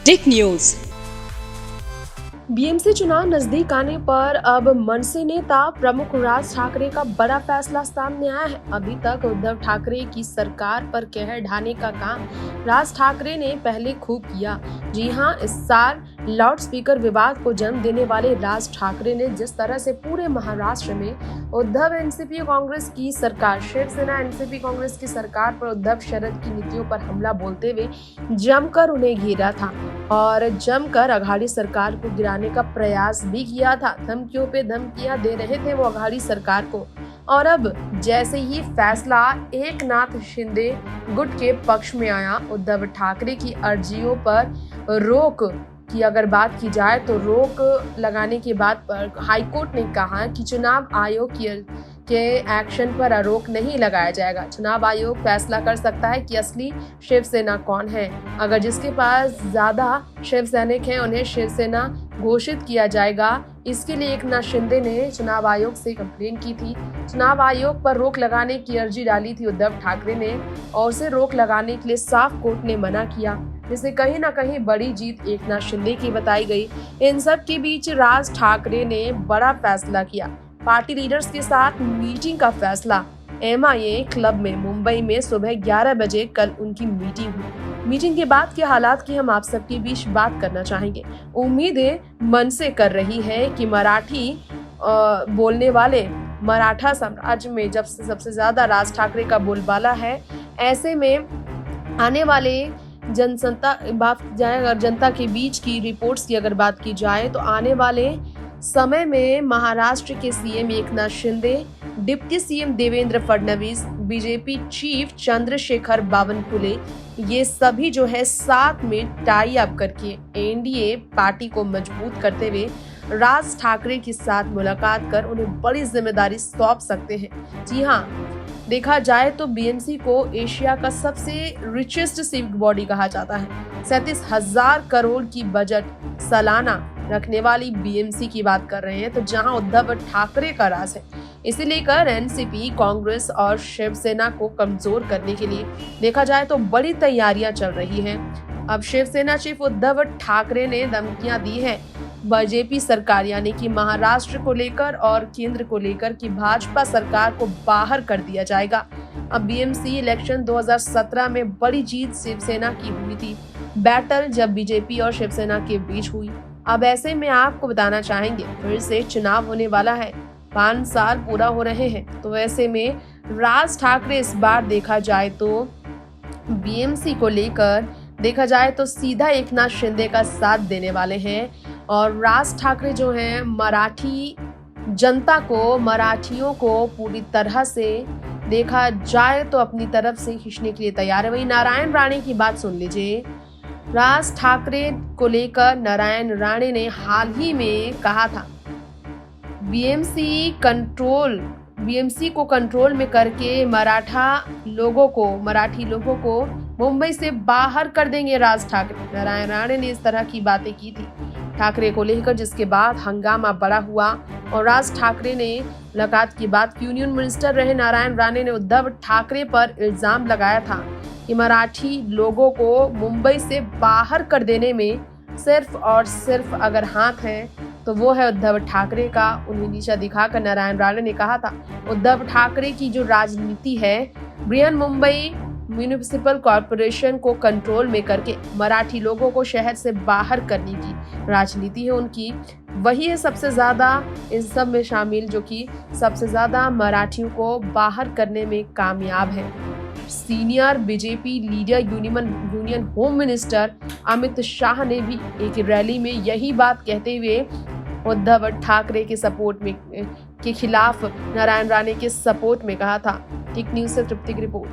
टिक news. BMC चुनाव नजदीक आने पर अब मनसे नेता प्रमुख राज ठाकरे का बड़ा फैसला सामने आया है। अभी तक उद्धव ठाकरे की सरकार पर कहर ढाने का काम राज ठाकरे ने पहले खूब किया। जी हां, इस साल लाउड स्पीकर विवाद को जन्म देने वाले राज ठाकरे ने जिस तरह से पूरे महाराष्ट्र में उद्धव एनसीपी कांग्रेस की सरकार, शिवसेना एनसीपी कांग्रेस की सरकार पर उद्धव शरद की नीतियों पर हमला बोलते हुए जमकर उन्हें घेरा था और जमकर अघाड़ी सरकार को गिराने का प्रयास भी किया था। धमकियों पे धमकियां दे रहे थे वो अघाड़ी सरकार को। और अब जैसे ही फैसला एकनाथ शिंदे गुट के पक्ष में आया, उद्धव ठाकरे की अर्जियों पर रोक की अगर बात की जाए तो रोक लगाने के बाद पर हाईकोर्ट ने कहा कि चुनाव आयोग के एक्शन पर रोक नहीं लगाया जाएगा। चुनाव आयोग फैसला कर सकता है कि असली शिवसेना कौन है। अगर जिसके पास ज्यादा शिव सैनिक हैं उन्हें शिवसेना घोषित किया जाएगा। इसके लिए एकनाथ शिंदे ने चुनाव आयोग से कंप्लेन की थी। चुनाव आयोग पर रोक लगाने की अर्जी डाली थी उद्धव ठाकरे ने और उसे रोक लगाने के लिए साफ कोर्ट ने मना किया, जिससे कहीं ना कहीं बड़ी जीत एकनाथ शिंदे की बताई गई। इन सब के बीच राज ठाकरे ने बड़ा फैसला किया। पार्टी लीडर्स के साथ मीटिंग का फैसला। MIA क्लब में मुंबई में सुबह 11 बजे कल उनकी मीटिंग हुई। मीटिंग के बाद के हालात की हम आप सबके बीच बात करना चाहेंगे। उम्मीदें मन से कर रही है कि मराठी बोलने वाले मराठा साम्राज्य में जब से सबसे ज्यादा राज ठाकरे का बोलबाला है, ऐसे में आने वाले जनता के बीच की रिपोर्ट्स की अगर बात की जाए तो आने वाले समय में महाराष्ट्र के CM Eknath Shinde, deputy CM Devendra Fadnavis, BJP chief Chandrashekhar Bawankule, ये सभी जो है साथ में टाई अप करके एनडीए पार्टी को मजबूत करते हुए राज ठाकरे के साथ मुलाकात कर उन्हें बड़ी जिम्मेदारी सौंप सकते हैं। जी हाँ, देखा जाए तो बीएमसी को एशिया का सबसे रिचेस्ट सिविक बॉडी कहा जाता है। 37,000 करोड़ की बजट सालाना रखने वाली बीएमसी की बात कर रहे हैं, तो जहां उद्धव ठाकरे का राज है। इसे लेकर एनसीपी, कांग्रेस और शिवसेना को कमजोर करने के लिए देखा जाए तो बड़ी तैयारियां चल रही हैं। अब शिवसेना चीफ उद्धव ठाकरे ने धमकियां दी है बीजेपी सरकार यानी कि महाराष्ट्र को लेकर और केंद्र को लेकर कि भाजपा सरकार को बाहर कर दिया जाएगा। अब बीएमसी इलेक्शन 2017 में बड़ी जीत शिवसेना की हुई थी। बैटल जब बीजेपी और शिवसेना के बीच हुई। अब ऐसे में आपको बताना चाहेंगे फिर से चुनाव होने वाला है, 5 साल पूरा हो रहे हैं, तो ऐसे में राज ठाकरे इस बार देखा जाए तो बीएमसी को लेकर देखा जाए तो सीधा एकनाथ शिंदे का साथ देने वाले हैं। और राज ठाकरे जो हैं मराठी जनता को, मराठियों को पूरी तरह से देखा जाए तो अपनी तरफ से खींचने के लिए तैयार है। वही नारायण राणे की बात सुन लीजिए। राज ठाकरे को लेकर नारायण राणे ने हाल ही में कहा था बीएमसी को कंट्रोल में करके मराठी लोगों को मुंबई से बाहर कर देंगे राज ठाकरे। नारायण राणे ने इस तरह की बातें की थी ठाकरे को लेकर, जिसके बाद हंगामा बड़ा हुआ और राज ठाकरे ने मुलाकात की बात। यूनियन मिनिस्टर रहे नारायण राणे ने उद्धव ठाकरे पर इल्जाम लगाया था कि मराठी लोगों को मुंबई से बाहर कर देने में सिर्फ और सिर्फ अगर हाथ है तो वो है उद्धव ठाकरे का। उन्हें नीचा दिखाकर नारायण राणे ने कहा था उद्धव ठाकरे की जो राजनीति है बृहन मुंबई म्यूनिसिपल कॉर्पोरेशन को कंट्रोल में करके मराठी लोगों को शहर से बाहर करने की राजनीति है उनकी। वही है सबसे ज्यादा इन सब में शामिल जो कि सबसे ज्यादा मराठियों को बाहर करने में कामयाब है। Senior BJP leader union home minister Amit Shah ने भी एक रैली में यही बात कहते हुए उद्धव ठाकरे के सपोर्ट में के खिलाफ नारायण राणे के सपोर्ट में कहा था। टिक न्यूज से तृप्ति की रिपोर्ट।